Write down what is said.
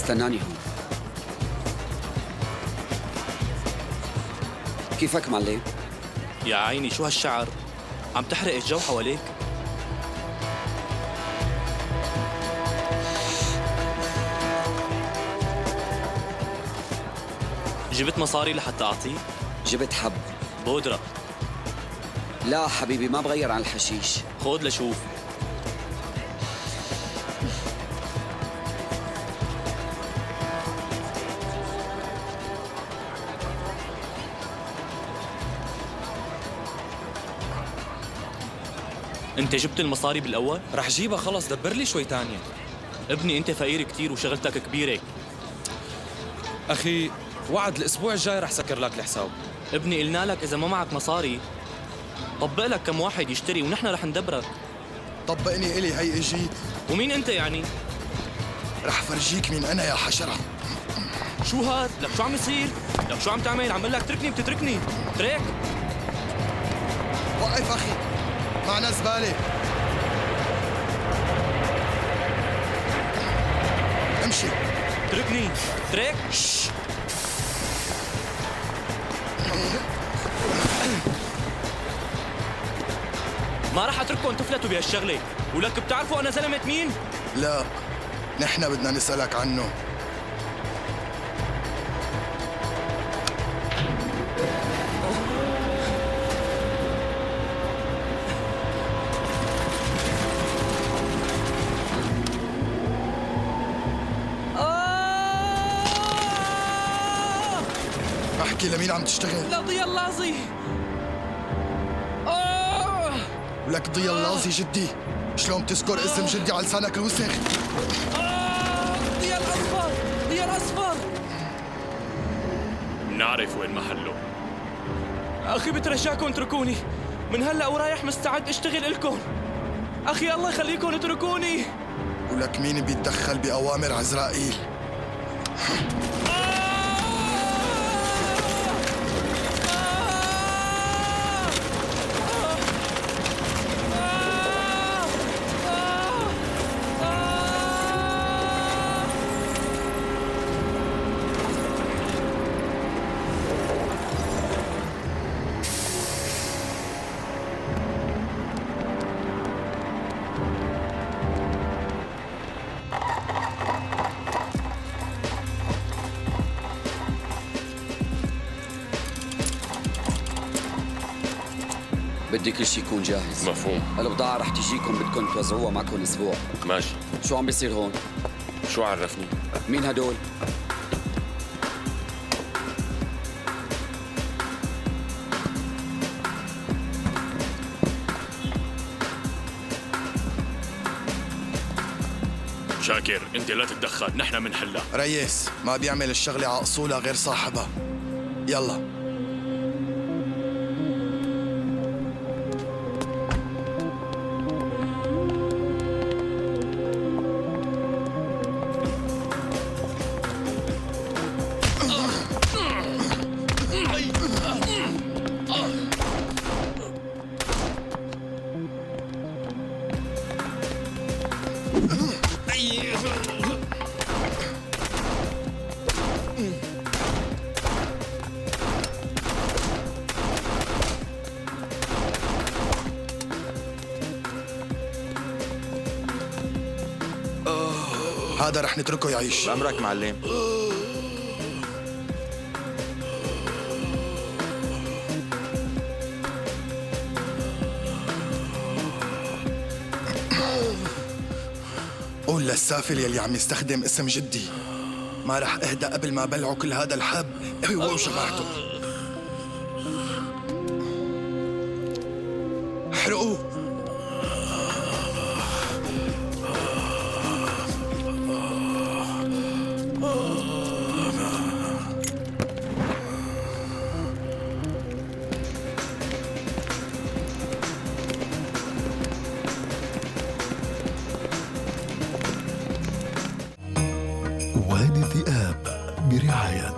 استناني هون. كيفك معلم؟ يا عيني شو هالشعر؟ عم تحرق الجو حواليك؟ جبت مصاري لحتى أعطيك؟ جبت حب. بودرة. لا حبيبي ما بغير عن الحشيش. خود لشوف. انت جبت المصاري بالاول؟ رح جيبها خلص، دبر لي شوي تانية. ابني انت فقير كتير وشغلتك كبيرة. اخي وعد الاسبوع الجاي رح سكر لك الحساب. ابني قلنا لك اذا ما معك مصاري طبق لك كم واحد يشتري ونحن رح ندبرك. طبقني إلي هي اجيت. ومين انت يعني؟ رح فرجيك مين أنا يا حشرة. شو هاد؟ لك شو عم يصير؟ لك شو عم تعمل؟ عم لك تركني بتتركني. تريك. وقف أخي، معنا زبالة. امشي. تركني. تريك. ما رح اترككم تفلتوا بهالشغله، ولك بتعرفوا انا زلمه مين؟ لا، نحن بدنا نسألك عنه. احكي لمين عم تشتغل؟ لضياء اللازي. ولك ضيا اللازي جدي؟ شلون تذكر اسم جدي على لسانك الوسخ؟ ضياء الاصفر. ضياء الاصفر. نعرف وين محله. اخي بترجاكم اتركوني، من هلا ورايح مستعد اشتغل الكم. اخي الله يخليكم اتركوني. ولك مين بيتدخل بأوامر عزرائيل؟ بدي كل شيء يكون جاهز. مفهوم. البضاعة رح تجيكم، بدكم توزعوها معكم اسبوع. ماشي. شو عم بيصير هون؟ شو عرفني؟ مين هدول؟ شاكر انت لا تتدخل، نحن منحلها. ريس ما بيعمل الشغلة على أصولها غير صاحبها. يلا. هذا رح نتركه يعيش. بأمرك معلم. قول للسافل يلي عم يستخدم اسم جدي ما رح اهدى قبل ما بلعه كل هذا الحب هو وجماعته. احرقوه. وادي الذئاب برعاية